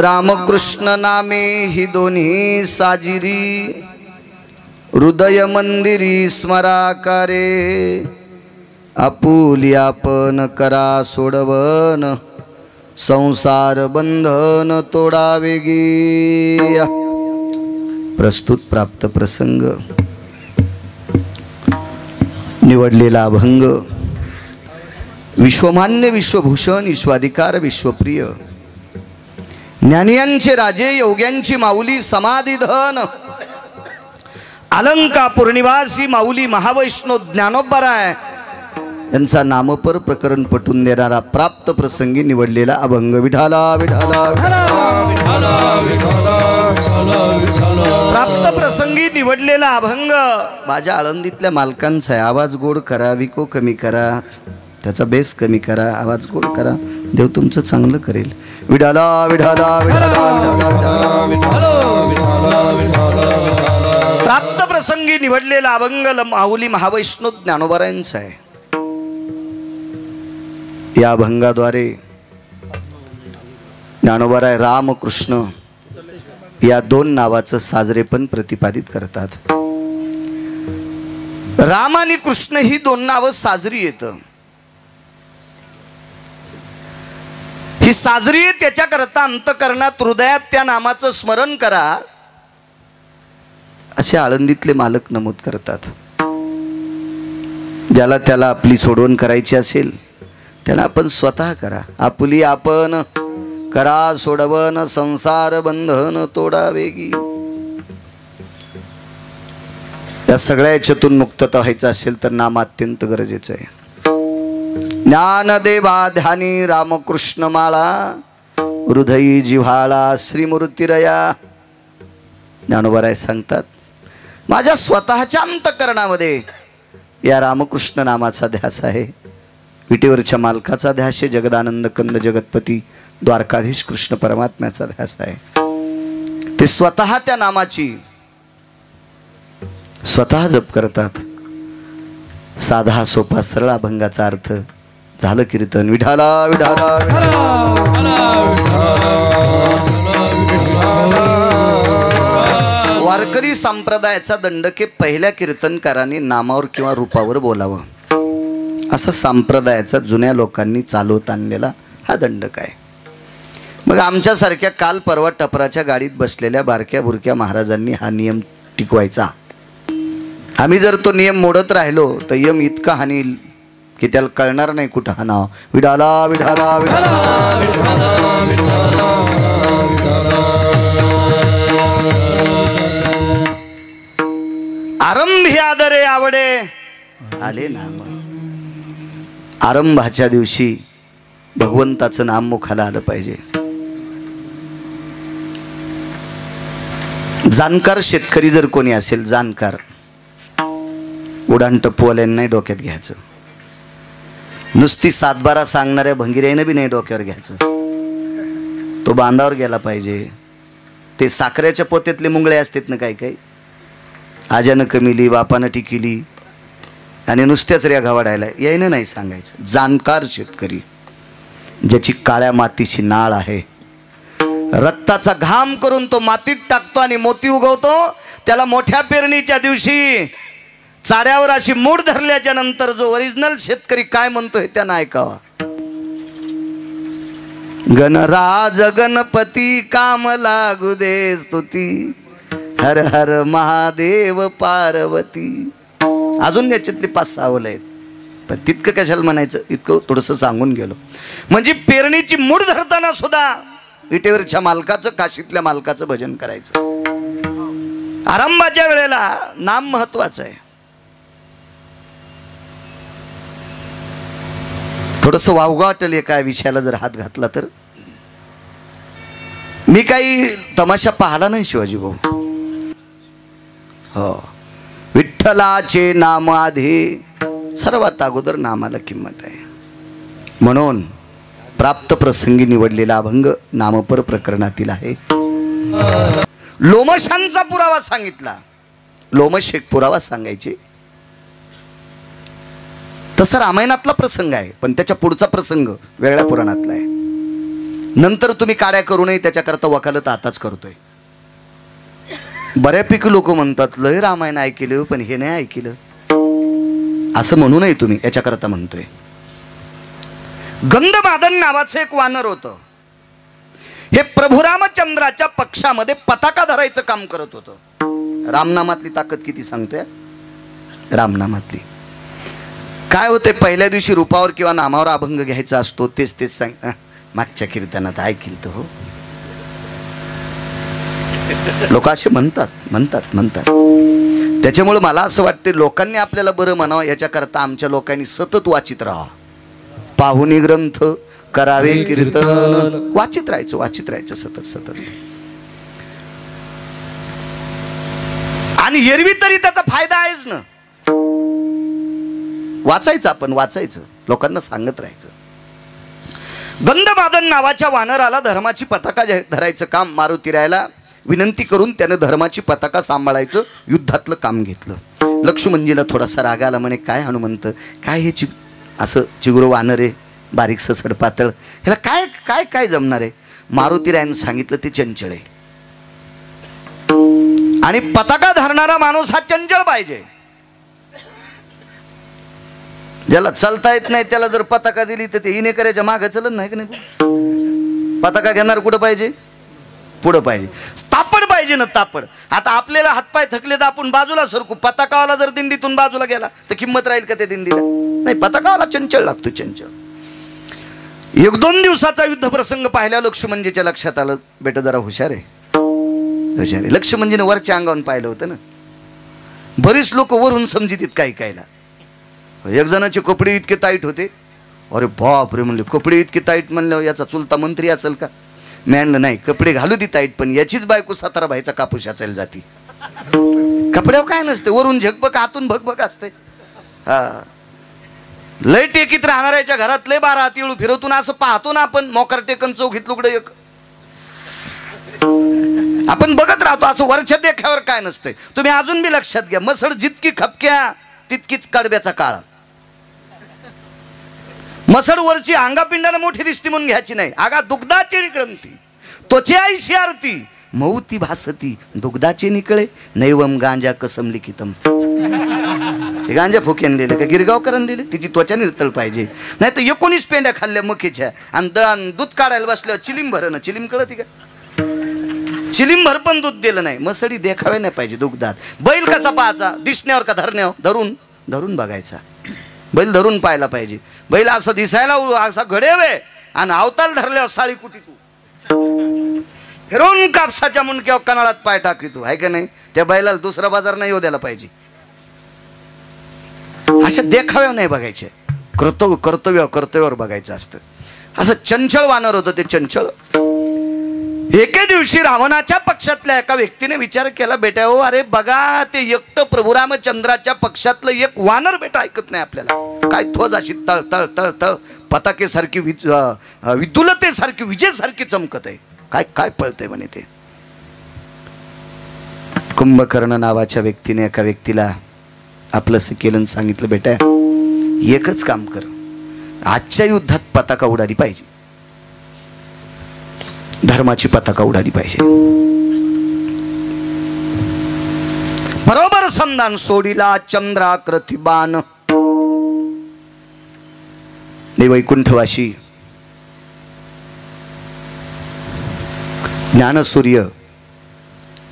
रामकृष्ण नामे हि दोन्ही साजिरी हृदय मंदिरी स्मराकारे आपुली आपण करा सोडवन संसार बंधन तोडावे गे। प्रस्तुत प्राप्त प्रसंग निवडलेला अभंग विश्वमान्य विश्वभूषण विश्वाधिकार विश्वप्रिय ज्ञानियांचे राजे योग्यांची माऊली समाधिधन अलंकापूर निवासी माऊली महावैष्णव ज्ञानोबराय यांचा नामपर प्रकरण पटून देणारा प्राप्त प्रसंगी निवडलेला अभंग विठाला विठाला प्राप्त प्रसंगी निवडलेला अभंग माझ्या आळंदीतल्या मालकांचा आहे। आवाज गोड करा, विको कमी करा, त्याचा बेस कमी करा, आवाज गोड करा, देव तुमचं चांगलं करेल। विठाला विठाला प्राप्त प्रसंगी निवडलेला अभंग माऊली महावैष्णव ज्ञानोबरायांचा आहे। या अभंगाद्वारे ज्ञानोबराय रामकृष्ण या दोन नावाचं साजरेपण प्रतिपादित करतात। राम आणि कृष्ण ही दोन नावं साजरी येतं। ही साजरी त्याच्याकरता अंतकरणात हृदयात त्या नामाचं स्मरण करा असे आळंदीतले मालक नमूद करतात। ज्याला त्याला आपली सोडवण करायची असेल त्यांना आपण स्वतः करा। आपुली आपण करा सोडवन संसार बंधन तोडावे गी। या सगळ्या याच्यातून मुक्तता व्हायचं असेल तर नाम अत्यंत गरजेचं आहे। ज्ञानदेवा ध्यानी रामकृष्ण माळा हृदयी जिव्हाळा श्रीमूर्तिरया। ज्ञानोबराय सांगतात माझ्या स्वतःच्या अंतकरणामध्ये या रामकृष्ण नामाचा ध्यास आहे। विटेवरच्या मालकाचा ध्यास आहे। जगदानंद कंद जगतपती द्वारकाधीश कृष्ण परमात्म्याचा ध्यास आहे। ते स्वतः त्या नामाची स्वतः जप करतात। साधा सोपा सरळ अभंगाचा अर्थ झालं कीर्तन विठाला विठाला वारकरी संप्रदायाचा दंडके पहिल्या कीर्तनकाराने नामावर किंवा रूपावर बोलावं असा संप्रदायाचा जुन्या लोकांनी चालवत आणलेला हा दंडक आहे। मग आमच्यासारख्या काल परवा टपराच्या गाडीत बसलेल्या बारक्या बुरक्या महाराजांनी हा नियम टिकवायचा। आम्ही जर तो नियम मोडत राहिलो तर यम इतका हानील की त्याला कळणार नाही कुठं हा नाव विठाला विठाला आरंभी आदरे आवडे आले नाम। आरंभाच्या दिवशी भगवंताचं नाम मुखाला आलं पाहिजे। जाणकार शेतकरी जर कोणी असेल जाणकार उडान टप्पूवाल्यांना नाही डोक्यात घ्यायचं। नुसती सातबारा सांगणाऱ्या भंगिऱ्यानं बी नाही डोक्यावर घ्यायचं। तो बांधावर गेला पाहिजे। ते साखरेच्या पोत्यातले मुंगळे असतात ना काही काही आज्यानं कमिली बापानं टिकिली आणि नुसत्याच रेघा वाढायला यायनं नाही सांगायचं। जाणकार शेतकरी ज्याची काळ्या मातीची नाळ आहे रक्ताचा घाम करून तो मातीत टाकतो आणि मोती उगवतो त्याला मोठ्या पेरणीच्या दिवशी चाड्यावर अशी मूठ धरल्याच्या नंतर जो ओरिजिनल शेतकरी काय म्हणतोय त्यानं ऐकावा। गणराज गणपती काम लागू दे स्तुती हर हर महादेव पार्वती। अजून याच्यातले 5-6 ओळ आहेत पण तितकं कशाला म्हणायचं इतकं थोडंसं सांगून गेलो। म्हणजे पेरणीची मूठ धरताना सुद्धा विटेवरच्या मालकाचं काशीतल्या मालकाचं भजन करायचं। आरंभाच्या वेळेला नाम महत्वाचं आहे। थोडंसं वावगावटल एका विषयाला जर हात घातला तर मी काही तमाशा पाहला नाही शिवाजी भाऊ। हो विठ्ठलाचे नाम आधी सर्वात अगोदर नामाला किंमत आहे। म्हणून प्राप्त प्रसंगी निवडलेला अभंग नामपर प्रकरणातील आहे। लोमशांचा पुरावा सांगितला। लोमश एक पुरावा सांगायचे तसा रामायणातला प्रसंग आहे पण त्याच्या पुढचा प्रसंग वेगळ्या पुराणातला आहे। नंतर तुम्ही काड्या करू नये त्याच्याकरता वकालत आताच करतोय. बऱ्यापैकी लोक म्हणतात लय रामायण ऐकलं पण हे नाही ऐकलं, असं म्हणू नये तुम्ही, याच्याकरता म्हणतोय. गंधमादन नावाचं एक वानर होतं. हे प्रभू रामचंद्राच्या पक्षामध्ये पताका धरायचं काम करत होतं. रामनामातली ताकद किती सांगतोय, रामनामातली. काय होते, पहिल्या दिवशी रूपावर किंवा नामावर अभंग घ्यायचा असतो, तेच तेच सांग. मागच्या कीर्तनात ऐकील तर हो, लोक असे म्हणतात. त्याच्यामुळे मला असं वाटते लोकांनी आपल्याला बरं म्हणावं याच्याकरता आमच्या लोकांनी सतत वाचित राहा. पाहुणी ग्रंथ करावे कीर्तन, वाचित राहायचं सतत. आणि एरवी तरी त्याचा फायदा आहेच ना. आपण वाचायचं, लोकांना सांगत राहायचं. गंधमादन नावाच्या वानराला धर्माची पताका धरायचं काम मारुतीरायाला विनंती करून त्यानं धर्माची पताका सांभाळायचं युद्धातलं काम घेतलं. लक्ष्मणजीला थोडासा राग आला, म्हणे काय हनुमंत, काय हे असं चिगुर वानर आहे, बारीक ससड पातळ, ह्याला काय काय काय जमणार आहे. मारुतीरायानं सांगितलं ते चंचळ आहे आणि पताका धरणारा माणूस हा चंचळ पाहिजे. ज्याला चालता येत नाही त्याला जर पताका दिली तर ते हिने करायच्या मागं चलन नाही की नाही. पताका घेणार कुठं पाहिजे, पुढं पाहिजे. तापड पाहिजे ना, तापड. आता आपल्याला हातपाय थकले तर आपण बाजूला सरकू, पताकावाला जर दिंडीतून बाजूला गेला तर किंमत राहील का त्या दिंडीला, नाही. पताकावाला चंचळ लागतो, चंचळ. 1-2 दिवसाचा युद्ध प्रसंग पाहिल्या लक्ष्मणजीच्या लक्षात आलं, बेटा जरा हुशार आहे. लक्ष्मणजीने वरच्या अंगावून पाहिलं होतं ना. बरीच लोक वरून समजितीत काही कायला. एक जणाचे कपडे इतके टाईट होते, अरे बाप रे म्हणले, कपडे इतके टाईट म्हणल्यावर याचा चुलता मंत्री असेल का. मी आणलं नाही, कपडे घालू ती टाईट, पण याचीच बायको 17 भाईचा कापूस याचायला जाती. कपड्यावर काय नसते, वरून झगबग आतून भगभग असते. हा, लय टेकीत राहणाऱ्याच्या घरात लय 12 तिळू फिरवतून असं पाहतो ना आपण. मोकार टेकन चौघीत लुगडं एक आपण बघत राहतो, असं वरच्या देखावर काय नसते. तुम्ही अजून बी लक्षात घ्या, मसळ जितकी खपक्या तितकीच कडब्याचा काळा. मसळ वरची अंगापिंडाने मोठी दिसती म्हणून घ्यायची नाही. आगा दुग्धाची ग्रंथी त्वचे आईशी आरती मौती भासती दुग्धाचे निकळे नैवम गांजा कसम लिखितम. हे गांजा फुक्यान लिहिले का गिरगावकरांनी लिहिले. तिची त्वचा निरतळ पाहिजे, नाही तर 19 पेंड्या खाल्ल्या मकीच्या आणि दूध काढायला बसल्यावर चिलीम भरणं. चिलीम कळती का, चिलीम भर पण दूध दिलं नाही. मसडी देखावे नाही पाहिजे दुग्धात. बैल कसा पाहायचा, दिसण्यावर का धरण्यावर, धरून बघायचा. बैल धरून पाहायला पाहिजे. बैल असं दिसायला असा घडेवे आणि अवताल धरल्यावर साळी कुटी तू फिरून कापसाच्या मुंडक्यावर कनाळात पाय टाकी तू, आहे का नाही. त्या बैलाला दुसरा बाजार नाही येऊ द्यायला पाहिजे. अशा देखाव्या नाही बघायचे, कर्तव्यावर बघायचं असतं. असं चंचळ वानर होतं ते, चंचळ. एके दिवशी रावणाच्या पक्षातल्या एका व्यक्तीने विचार केला, बेटा हो, अरे बघा ते एकटं प्रभू रामचंद्राच्या पक्षातलं एक वानर बेटा ऐकत नाही आपल्याला. काय थोज अशी तळ तळ तळ तळ पताकेसारखी विदुलतेसारखी विजेसारखी चमकत आहे. काय काय पळतंय म्हणे ते. कुंभकर्ण नावाच्या व्यक्तीने एका व्यक्तीला आपलंसं केलं, सांगितलं, बेटा एकच काम कर, आजच्या युद्धात पताका उडाली पाहिजे, धर्माची पताका उडाली पाहिजे. बरोबर संधान सोडिला चंद्राकृती बाण. वैकुंठवाशी ज्ञानसूर्य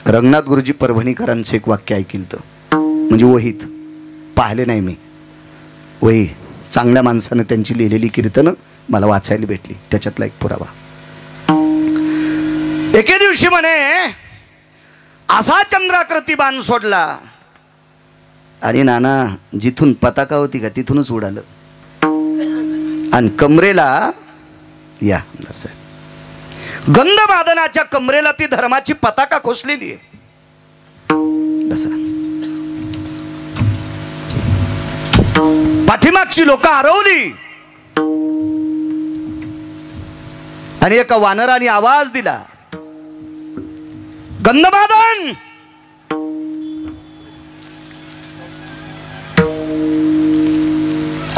रंगनाथ गुरुजी परभणीकरांचं एक वाक्य ऐकिल तर, म्हणजे वहीत पाहिले नाही मी, वही चांगल्या माणसानं त्यांची लिहिलेली कीर्तनं मला वाचायला भेटली, त्याच्यातला एक पुरावा. एके दिवशी म्हणे असा चंद्राकृती बाण सोडला आणि नाना जिथून पताका होती का तिथूनच उडालं आणि कमरेला या गंधमादनाच्या कमरेला ती धर्माची पताका खोसलेली आहे. पाठीमागची लोक हरवली आणि एका वानराने आवाज दिला, गंधमादन.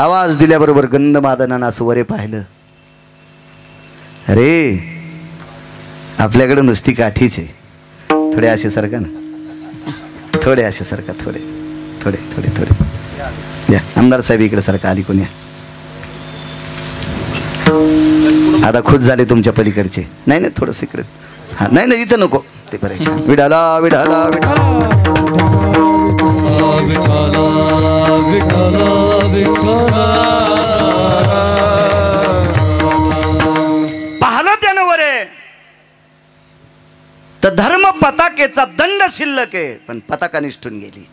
आवाज दिल्याबरोबर गंधमादनानं असं वरे पाहिलं अरे आपल्याकडे नुसती काठीच आहे. थोडे असे सारखा ना, थोडे असे सारखा, थोडे थोडे थोडे थोडे या. आमदार साहेब इकडे सारखा आली कोणी. आता खुश झाले तुमच्या पलीकडचे. नाही नाही थोडंसं इकडे. हा नाही नाही इथं नको ते करायचे. विडाला विडाला विडाला पाहलं त्यानं वरे तर धर्म पताकेचा दंड शिल्लक आहे, पण पताका निष्ठून गेली.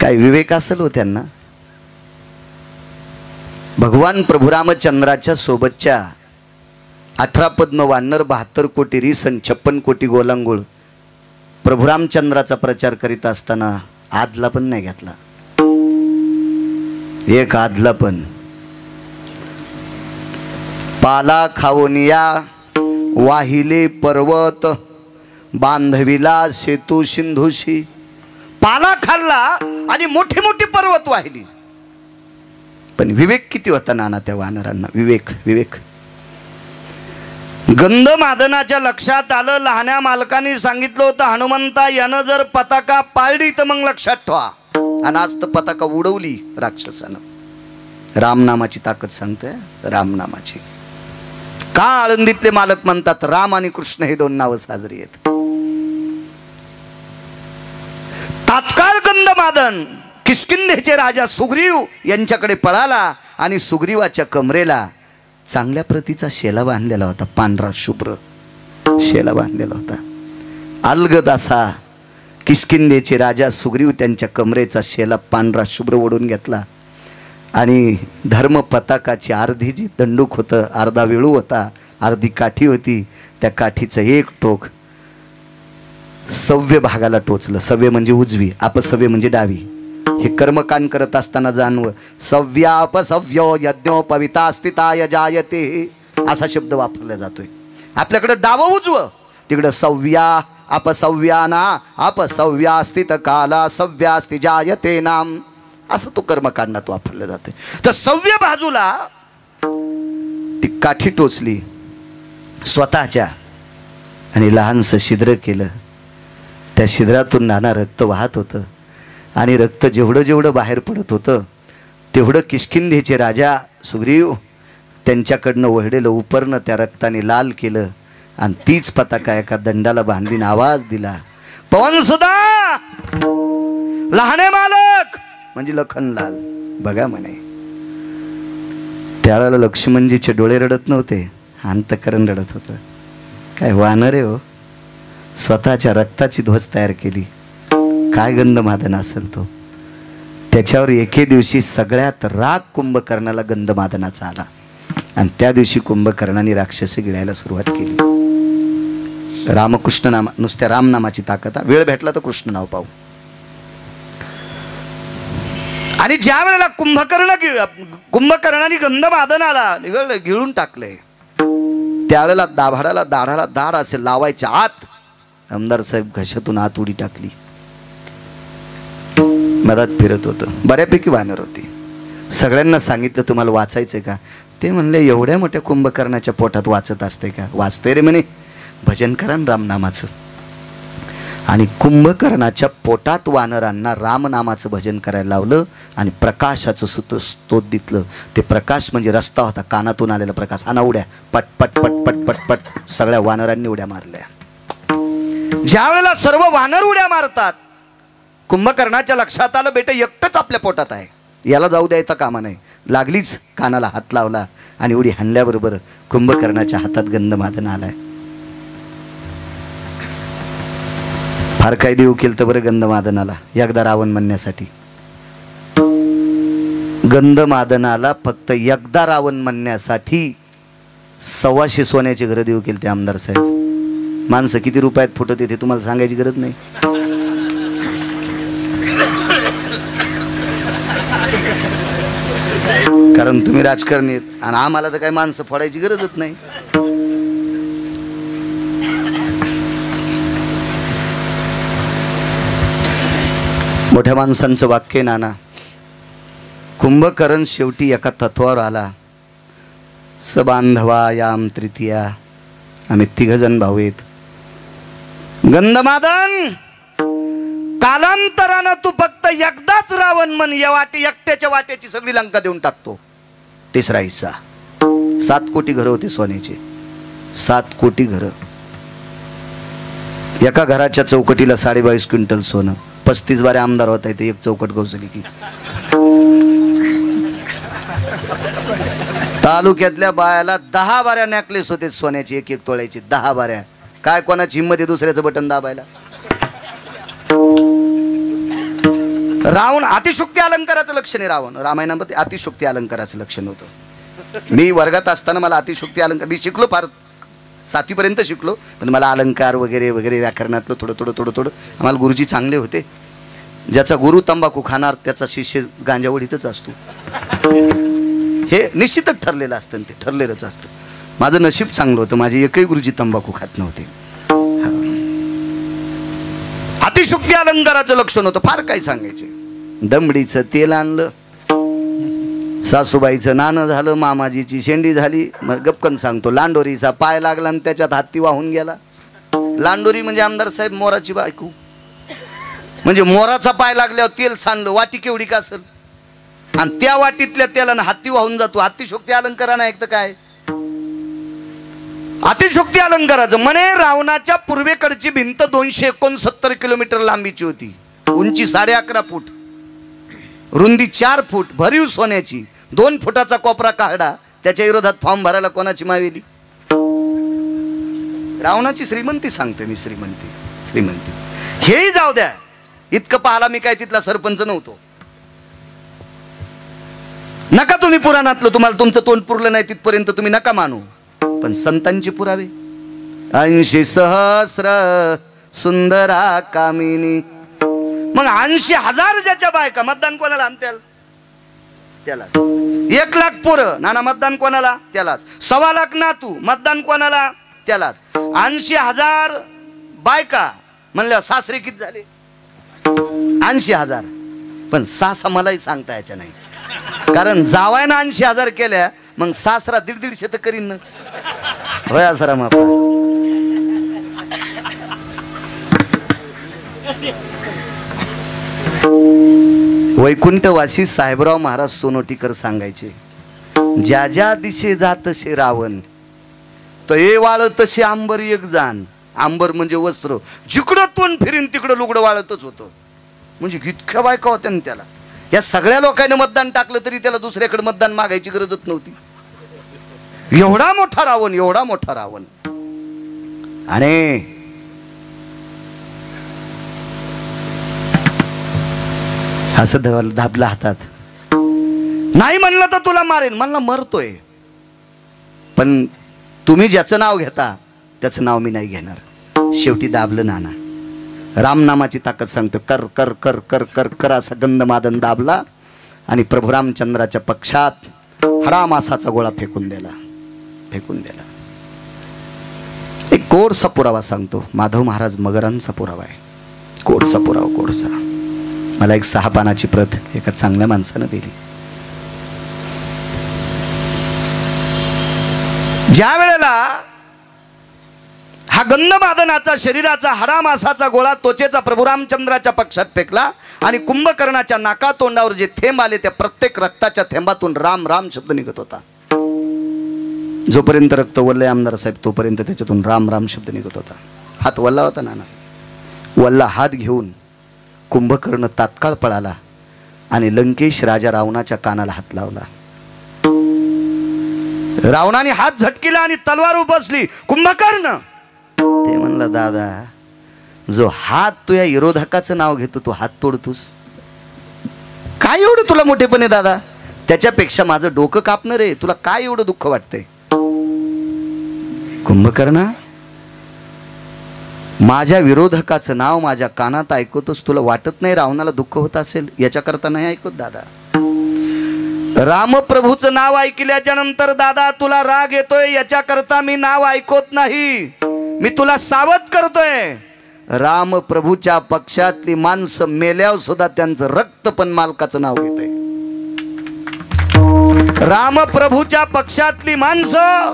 काय विवेक असेल हो त्यांना. भगवान प्रभू रामचंद्राच्या सोबतच्या 18 पद्म वानर 72 कोटी रिसन 56 कोटी गोलांगुळ प्रभू रामचंद्राचा प्रचार करीत असताना आदला पण नाही घेतला. एक आदला पण. पाला खावनिया वाहिले पर्वत बांधविला सेतू सिंधूशी. पाला खाल्ला आणि मोठी मोठी पर्वत वाहिली. पण विवेक किती होता नाना त्या वानरांना. विवेक विवेक. गंधमादनाच्या लक्षात आलं. लहान्या मालकाने सांगितलं होतं हनुमंता यानं जर पताका पाळली तर मग लक्षात ठेवा. आणि आज तर पताका उडवली राक्षसानं. रामनामाची ताकद सांगते. रामनामाची. का आळंदीतले मालक म्हणतात राम आणि कृष्ण हे 2 नावं साजरी आहेत. तात्काळ गंधमादन किष्किंधेचे राजा सुग्रीव यांच्याकडे पळाला आणि सुग्रीवाच्या कमरेला चांगल्या प्रतीचा शेला बांधलेला होता. पांढरा शुभ्र शेला बांधलेला होता. अलगद असा किष्किंधेचे राजा सुग्रीव त्यांच्या कमरेचा शेला पांढरा शुभ्र ओढून घेतला आणि धर्म पताकाची अर्धी जी दंडूक होतं, अर्धा विळू होता, अर्धी काठी होती, त्या काठीचं एक टोक सव्य भागाला टोचलं. सव्य म्हणजे उजवी, अपसव्य म्हणजे डावी. हे कर्मकांड करत असताना जाणवं. सव्यापसव्यो यज्ञोपविता स्थिताय जायते असा शब्द वापरला जातोय. आपल्याकडे डावं उजवं, तिकडं सव्या अपसव्याना अपसव्या स्थित काला सव्यास्ति जायते नाम असं तो कर्मकांडात वापरलं जाते. तर सव्य बाजूला ती काठी टोचली स्वतःच्या आणि लहानसं छिद्र केलं. त्या छिद्रातून नाना रक्त वाहत होतं आणि रक्त जेवढं जेवढं बाहेर पडत होतं तेवढं किष्किंधेचे राजा सुग्रीव त्यांच्याकडनं वळलेलं उपरनं त्या रक्ताने लाल केलं आणि तीच पताका एका दंडाला बांधीन आवाज दिला. पवन सुद्धा लहाने मालक म्हणजे लखनलाल बघा म्हणे. त्यावेळेला लक्ष्मणजीचे डोळे रडत नव्हते, अंतःकरण रडत होतं. काय वानर आहे हो, स्वतःच्या रक्ताची ध्वज तयार केली. काय गंधमादन असेल तो. त्याच्यावर एके दिवशी सगळ्यात राग कुंभकर्णाला गंधमादनाचा आला आणि त्या दिवशी कुंभकर्णाने राक्षसी गिळायला सुरुवात केली. रामकृष्ण नाम नुसत्या रामनामाची ताकद. वेळ भेटला तर कृष्ण नाव पाहू. आणि ज्या वेळेला कुंभकर्णाने गंधमादनाला गिळून टाकले त्यावेळेला दाढाला दाढ असे लावायच्या आत आमदार साहेब घशातून आत उडी टाकली. मधात फिरत होतं. बऱ्यापैकी वानर होती. सगळ्यांना सांगितलं तुम्हाला वाचायचंय का. ते म्हणले एवढ्या मोठ्या कुंभकर्णाच्या पोटात वाचत असते का. वाचते रे म्हणे, भजन करा रामनामाचं. आणि कुंभकर्णाच्या पोटात वानरांना रामनामाचं भजन करायला लावलं आणि प्रकाशाचं स्तोत दिलं. ते प्रकाश म्हणजे रस्ता होता, कानातून आलेला प्रकाश. आणि उड्या पट पट पट पट पट पट सगळ्या वानरांनी उड्या मारल्या. ज्या वेळेला सर्व वानर उड्या मारतात कुंभकर्णाच्या लक्षात आलं बेटा एकटंच आपल्या पोटात आहे, याला जाऊ द्यायचा कामा नाही. लागलीच कानाला हात लावला आणि उडी हाणल्याबरोबर कुंभकर्णाच्या हातात गंधमादन आलाय. फार काय देऊ केलं तर बरं गंधमादनाला एकदा रावण म्हणण्यासाठी. गंधमादनाला फक्त एकदा रावण म्हणण्यासाठी 125 सोन्याची घरं देऊ केली ते आमदार साहेब. माणसं किती रुपयात फुटत येते तुम्हाला सांगायची गरज नाही. कारण तुम्ही राजकारणी आहेत आणि आम्हाला तर काही माणसं फोडायची गरजच नाही. मोठ्या माणसांचं वाक्य नाना. कुंभकर्ण शेवटी एका तत्वावर आला. सबांधवायाम तृतीया, आम्ही 3 जण भाऊ आहेत. गंधमादन, कालांतरानं तू फक्त एकदाच रावण म्हण, या एकट्याच्या वाट्याची सगळी लंका देऊन टाकतो. 3रा हिस्सा. 7 कोटी घरं होते सोन्याचे, 7 कोटी घरं. एका घराच्या चौकटीला 22.5 क्विंटल सोनं. 35 बारे आमदार होता येते, एक चौकट गवसली की. तालुक्यातल्या बायाला 10 बाऱ्या नेकलेस होते सोन्याची, 1-1 तोळ्याची. 10 बाऱ्या. काय कोणाची हिंमत आहे दुसऱ्याचं बटन दाबायला? रावण अतिशुक्ती अलंकाराचं लक्षण आहे. रावण रामायणामध्ये अतिशुक्ती अलंकाराचं लक्षण होतं. मी वर्गात असताना मला अतिशुक्ती अलंकार, मी शिकलो फार 7वी पर्यंत शिकलो, पण मला अलंकार वगैरे वगैरे व्याकरणातलं थोडं आम्हाला गुरुजी चांगले होते. ज्याचा गुरु तंबाखू खाणार त्याचा शिष्य गांजावडीतच असतो, हे निश्चितच ठरलेलं असतं. ते ठरलेलंच असतं. माझं नशीब चांगलं होतं, माझे एकही गुरुजी तंबाखू खात नव्हते. अतिशुक्ती अलंकाराचं लक्षण होतं. फार काही सांगायचे. दमडीचं तेल आणलं, सासूबाईचं नाणं झालं, मामाजीची शेंडी झाली. मग गपकन सांगतो, लांडोरीचा पाय लागला आणि त्याच्यात हत्ती वाहून गेला. लांडोरी म्हणजे आमदार साहेब मोराची बायको. म्हणजे मोराचा पाय लागल्यावर तेल सांडलं, वाटी केवढी का असेल, आणि त्या वाटीतल्या तेलानं हत्ती वाहून जातो. अतिशोक्ती अलंकारानं ऐकतं काय? अतिशोक्ती अलंकाराचं म्हणे रावणाच्या पूर्वेकडची भिंत 269 किलोमीटर लांबीची होती, उंची 11.5 फूट, रुंदी 4 फूट, भरीव सोन्याची. 2 फुटाचा कोपरा काढा, त्याच्या विरोधात फॉर्म भरायला कोणाची मावेली? रावणाची श्रीमंती सांगतोय मी. श्रीमंती हेही जाऊ द्या, इतकं पाहाला मी काय तिथला सरपंच नव्हतो. नका तुम्ही पुराणातलं, तुम्हाला तुमचं तोंड पुरलं नाही तिथपर्यंत तुम्ही नका मानू, पण संतांचे पुरावे. 80 सहस्र सुंदरा कामिनी. मग 80,000 ज्याच्या बायका, मतदान कोणाला? त्यालाच. 1 लाख पोरं, नाना मतदान कोणाला? त्यालाच. 1.25 लाख नातू, मतदान कोणाला? त्यालाच. 80,000 बायका म्हणल्यावर सासरे किती झाले? 80,000. पण सासा मलाही सांगता यायच्या नाही, कारण जावायनं 80,000 केल्या, मग सासरा 150-150 तर करीन ना. होय आसाराम आपा. वैकुंठवासी साहेबराव महाराज सोनोटीकर सांगायचे, ज्या ज्या दिशे जातसे रावण, तये वाळ तसे आंबर एक जाण. आंबर म्हणजे वस्त्र, जिकडं तोंड फिरीन तिकडं लुगडं वाळतच होतं. म्हणजे इतक्या बायका होत्या ना त्याला. या सगळ्या लोकांनी मतदान टाकलं तरी त्याला दुसऱ्याकडे मतदान मागायची गरजच नव्हती. एवढा मोठा रावण. आणि असं दाबला हातात. नाही म्हणलं तर तुला मारेन. म्हणला मरतोय, पण तुम्ही ज्याचं नाव घेता त्याचं नाव मी नाही घेणार. शेवटी दाबलं नाना. रामनामाची ताकद सांगतो. कर कर कर कर कर कर असा गंधमादन दाबला आणि प्रभू रामचंद्राच्या पक्षात हडामासाचा गोळा फेकून दिला. एक कोडसा पुरावा सांगतो. माधव महाराज मगरांचा पुरावा आहे. कोडसा पुरावा. मला एक 6 पानाची प्रत एका चांगल्या माणसानं दिली. ज्या वेळेला हा गंधमादनाचा शरीराचा हडामासाचा गोळा त्वचेचा प्रभू रामचंद्राच्या पक्षात फेकला आणि कुंभकर्णाच्या नाका तोंडावर जे थेंब आले त्या प्रत्येक रक्ताच्या थेंबातून राम राम शब्द निघत होता. जोपर्यंत रक्त वल्लय आमदार साहेब तोपर्यंत त्याच्यातून राम राम शब्द निघत होता. हात वल्ला होता नाना. वल्ला हात घेऊन कुंभकर्ण तात्काळ पळाला आणि लंकेश राजा रावणाच्या कानाला हात लावला. रावणाने हात झटकिला आणि तलवार उपसली. कुंभकर्ण ते म्हणला, दादा जो हात तू या विरोधकाचं नाव घेतो तो हात तोडतोस काय? एवढं तुला मोठेपणे दादा? त्याच्यापेक्षा माझं डोकं कापणं रे. तुला काय एवढं दुःख वाटतंय? कुंभकर्ण, माझ्या विरोधकाचं नाव माझ्या कानात ऐकतोस, तुला वाटत नाही रावणाला दुःख होत असेल? याच्याकरता नाही ऐकत दादा. रामप्रभूचं नाव ऐकल्याच्या नंतर दादा तुला राग येतोय, याच्याकरता मी नाव ऐकत नाही. मी तुला सावध करतोय. रामप्रभूच्या पक्षातली माणसं मेल्यावर सुद्धा त्यांचं रक्त पण मालकाचं नाव घेतंय. रामप्रभूच्या पक्षातली माणसं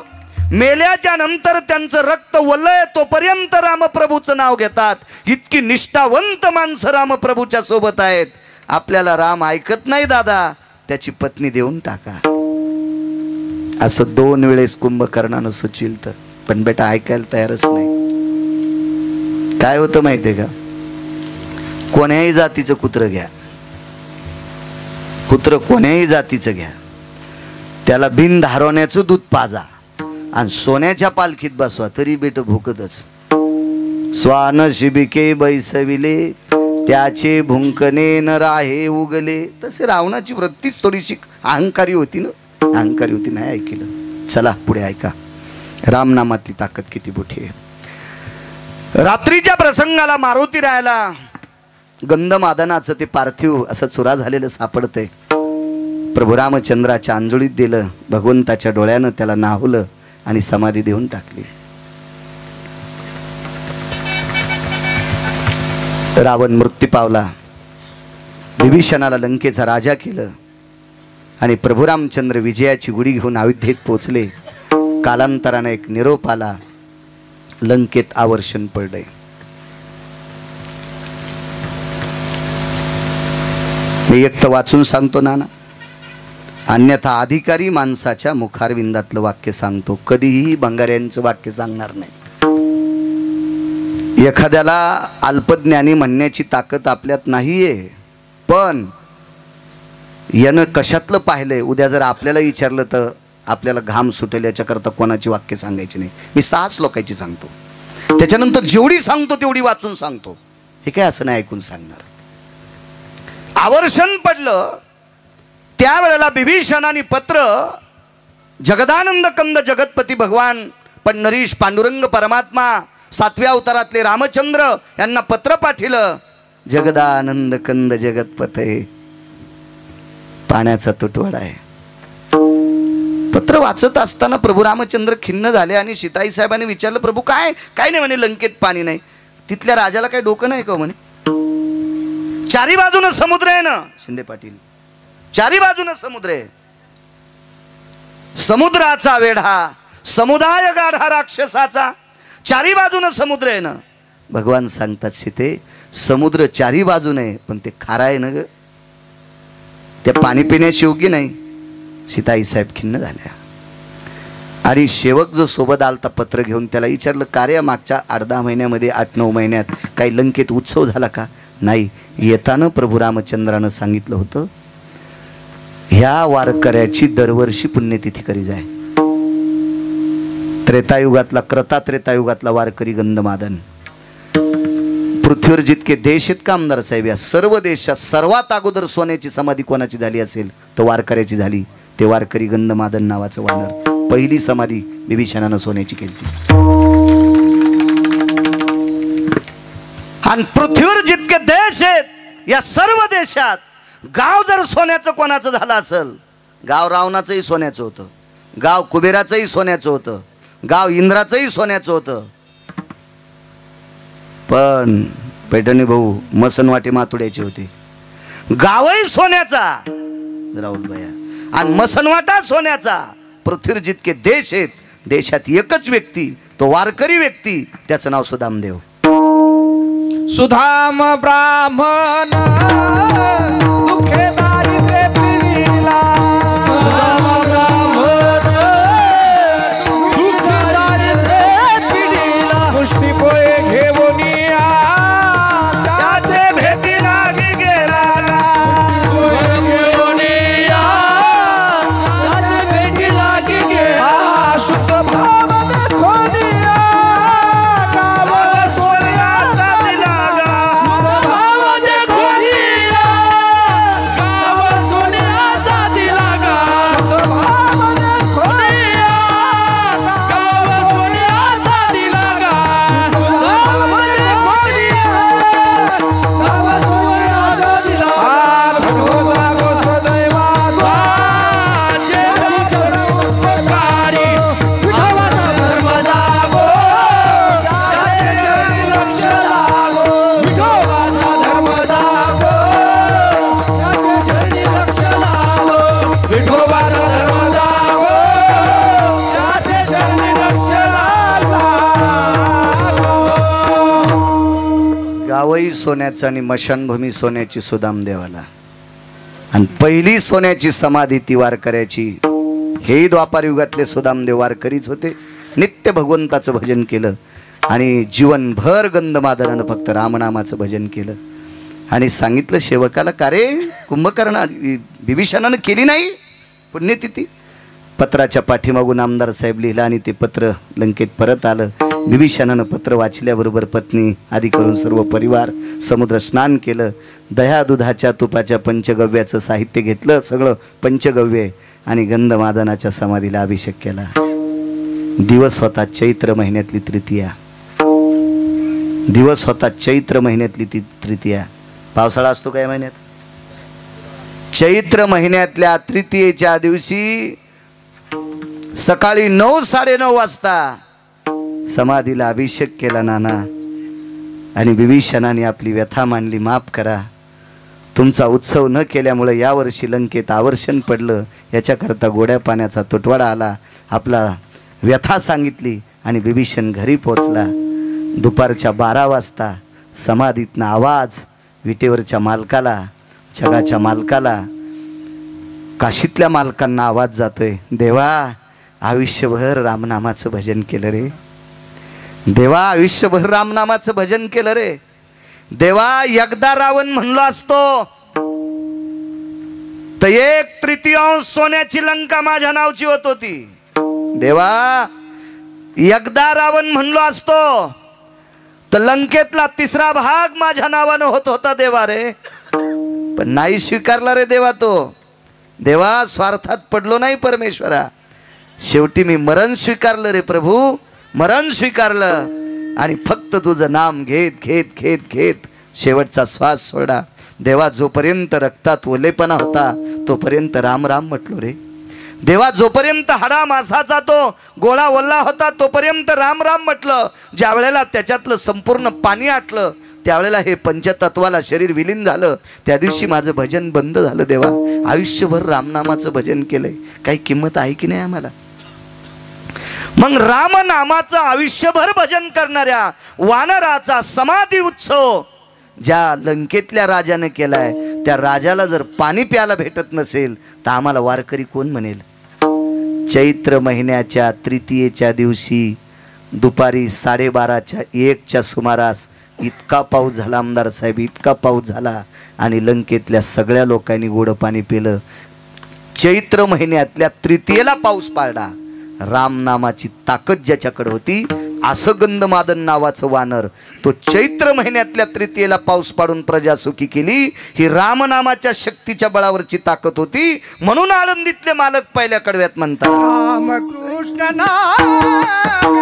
मेल्याच्या नंतर त्यांचं रक्त वलय तोपर्यंत रामप्रभूचं नाव घेतात. इतकी निष्ठावंत माणसं रामप्रभूच्या सोबत आहेत. आपल्याला राम ऐकत नाही दादा, त्याची पत्नी देऊन टाका, असं 2 वेळेस कुंभकर्णानं सुचविलं. पण बेटा ऐकायला तयारच नाही. काय होतं माहितीये का, कोण्याही जातीचं कुत्रं घ्या, कुत्र कोण्याही जातीचं घ्या, त्याला बिन धारवण्याचं दूध पाजा आणि सोन्याच्या पालखीत बसवा तरी बेट भुकतच. स्वान शिबिके बैसविले त्याचे भुंकणे न राहे उगले. तसे रावणाची वृत्तीच थोडीशी अहंकारी होती ना, अहंकारी होती. नाही ऐकलं. चला पुढे ऐका. रामनामातली ताकद किती मोठी आहे. रात्रीच्या प्रसंगाला मारुती राहायला गंधमादनाचं ते पार्थिव असं चुरा झालेलं सापडतंय. प्रभू रामचंद्राच्या अंजुळीत दिलं, भगवंताच्या डोळ्यानं त्याला नाहवलं आणि समाधी देऊन टाकली. रावण मृत्यू पावला. विभीषणाला लंकेचा राजा केलं आणि प्रभू रामचंद्र विजयाची गुढी घेऊन अयोध्येत पोचले. कालांतराने एक निरोप आला, लंकेत आवर्षण पडले. मी एक तर वाचून सांगतो नाना, अन्यथा अधिकारी माणसाच्या मुखारविंदातलं वाक्य सांगतो. कधीही बंगाऱ्यांचं वाक्य सांगणार नाही. एखाद्याला अल्पज्ञानी म्हणण्याची ताकद आपल्यात नाहीये, पण यानं कशातलं पाहिलंय उद्या जर आपल्याला विचारलं तर आपल्याला घाम सुटेल. याच्याकरता कोणाची वाक्य सांगायची नाही. मी 6 लोकांची सांगतो, त्याच्यानंतर जेवढी सांगतो तेवढी वाचून सांगतो. हे काय असं नाही ऐकून सांगणार. आवर्षण पडलं त्यावेळेला विभीषणाने पत्र जगदानंद कंद जगतपती भगवान पंढरीश पांडुरंग परमात्मा 7व्या अवतारातले रामचंद्र यांना पत्र पाठिलं. जगदानंद कंद जगतपते, पाण्याचा तुटवडा आहे. पत्र वाचत असताना प्रभू रामचंद्र खिन्न झाले आणि सीताई साहेबांनी विचारलं, प्रभू काय काय नाही म्हणे, लंकेत पाणी नाही. तिथल्या राजाला काय डोकं नाही का म्हणे. चारी बाजूनं समुद्र आहे ना शिंदे पाटील, चारी बाजूनं समुद्र आहे. समुद्राचा वेढा समुदाय गाढा राक्षसाचा, चारी बाजूनं समुद्र आहे ना. भगवान सांगतात सीते, समुद्र चारी बाजूने पण ते खारा आहे ना ग, ते पाणी पिण्याची योग्य नाही. सीताई साहेब खिन्न झाल्या. आणि सेवक जो सोबत आलता पत्र घेऊन त्याला विचारलं, कार्य मागच्या 8-10 महिन्यामध्ये 8-9 महिन्यात काही लंकेत उत्सव झाला का. नाही, येताना प्रभू रामचंद्रानं सांगितलं होतं ह्या वारकऱ्याची दरवर्षी पुण्यतिथी करी जाय. त्रेतायुगातला त्रेतायुगातला वारकरी गंधमादन. पृथ्वीवर जितके देश आहेत का आमदार साहेब, या सर्व देशात सर्वात अगोदर सोन्याची समाधी कोणाची झाली असेल तर वारकऱ्याची झाली. ते वारकरी गंधमादन नावाचं वानर. पहिली समाधी विभीषणानं सोन्याची केली. आणि पृथ्वीवर जितके देश आहेत या सर्व देशात गाव जर सोन्याचं कोणाचं झालं असेल, गाव रावणाचंही सोन्याचं होतं, गाव कुबेराचंही सोन्याचं होतं, गाव इंद्राचंही सोन्याचं होतं, पण पैठणी भाऊ मसनवाटी मातुड्याची होती. गावही सोन्याचा राहुल भैया आणि मसनवाटा सोन्याचा. पृथ्वीवर जितके देश आहेत देशात एकच व्यक्ती, तो वारकरी व्यक्ती, त्याचं नाव सुदामदेव. सुधाम ब्राह्मण दुःखे दारिद्र्य पिढीला, सुधाम ब्राह्मण दुःखे दारिद्र्य पिढीला, मुष्टी पोळे घेऊन त्याचे भेटी लागी गेला, घेऊन त्याचे भेटी लागी गेला. शुद्ध भाव देखोनिया गाव सोन्याचा दिला, भाव देखोनिया जावई सोन्याचं आणि मशानभूमी सोन्याची सुदाम देवाला, आणि पहिली सोन्याची समाधी ती वारकऱ्याची. हेही द्वापार युगातले सुदामदेव वारकरीच होते. नित्य भगवंताचं भजन केलं आणि जीवनभर गंधमादनानं फक्त रामनामाचं भजन केलं. आणि सांगितलं सेवकाला, का रे कुंभकर्ण बिभीषणानं केली नाही पुण्यतिथी. पत्राच्या पाठीमागून आमदार साहेब लिहिला आणि ते पत्र लंकेत परत आलं. बिभीषणानं पत्र वाचल्याबरोबर पत्नी आदी करून सर्व परिवार समुद्र स्नान केलं. दह्या दुधाच्या तुपाच्या पंचगव्याचं साहित्य घेतलं, सगळं पंचगव्य, आणि गंधमादनाच्या समाधीला अभिषेक केला. दिवस होता चैत्र महिन्यातली तृतीया. दिवस होता चैत्र महिन्यातली ती तृतीया. पावसाळा असतो काय महिन्यात? चैत्र महिन्यातल्या तृतीयेच्या दिवशी सकाळी 9:30 वाजता समाधीला अभिषेक केला नाना. आणि बिभीषणाने आपली व्यथा मांडली, माफ करा, तुमचा उत्सव न केल्यामुळे यावर्षी लंकेत आवर्षण पडलं, याच्याकरता गोड्या पाण्याचा तुटवाडा आला. आपला व्यथा सांगितली आणि बिभीषण घरी पोचला. दुपारच्या 12 वाजता समाधीतनं आवाज, विटेवरच्या मालकाला, जगाच्या मालकाला, काशीतल्या मालकांना आवाज जातोय, देवा आयुष्यभर रामनामाचं भजन केलं रे, देवा आयुष्यभर रामनामाचं भजन केलं रे. देवा एकदा रावण म्हणलो असतो तर 1/3 सोन्याची लंका माझ्या नावची होत होती. देवा एकदा रावण म्हणलो असतो तर लंकेतला 3रा भाग माझ्या नावानं होत होता देवा रे. पण नाही स्वीकारला रे देवा तो. देवा स्वार्थात पडलो नाही परमेश्वरा, शेवटी मी मरण स्वीकारलं रे प्रभू, मरण स्वीकारलं. आणि फक्त तुझं नाम घेत घेत घेत घेत शेवटचा श्वास सोडा. देवा जोपर्यंत रक्तात ओलेपणा होता तोपर्यंत राम राम म्हटलो रे. देवा जोपर्यंत हाडा मासाचा तो गोळा ओल्ला होता तोपर्यंत राम राम म्हटलं. ज्या वेळेला त्याच्यातलं संपूर्ण पाणी आटलं त्यावेळेला हे पंचतत्वाला शरीर विलीन झालं, त्या दिवशी माझं भजन बंद झालं. देवा आयुष्यभर रामनामाचं भजन केलंय, काही किंमत आहे की नाही आम्हाला? मग रामनामाचं आयुष्यभर भजन करणाऱ्या वानराचा समाधी उत्सव ज्या लंकेतल्या राजाने केलाय, त्या राजाला जर पाणी प्यायला भेटत नसेल तर आम्हाला वारकरी कोण म्हणेल? चैत्र महिन्याच्या तृतीयेच्या दिवशी दुपारी 12:30च्या 1च्या सुमारास इतका पाऊस झाला आमदार साहेब, इतका पाऊस झाला आणि लंकेतल्या सगळ्या लोकांनी गोड पाणी पिलं. चैत्र महिन्यातल्या तृतीयेला पाऊस पाडला. रामनामाची ताकद ज्याच्याकडे होती, असं गंधमादन नावाचं वानर, तो चैत्र महिन्यातल्या तृतीयेला पाऊस पाडून प्रजा सुखी केली. ही रामनामाच्या शक्तीच्या बळावरची ताकद होती. म्हणून आळंदीतले मालक पहिल्या कडव्यात म्हणतात, रामकृष्ण नाम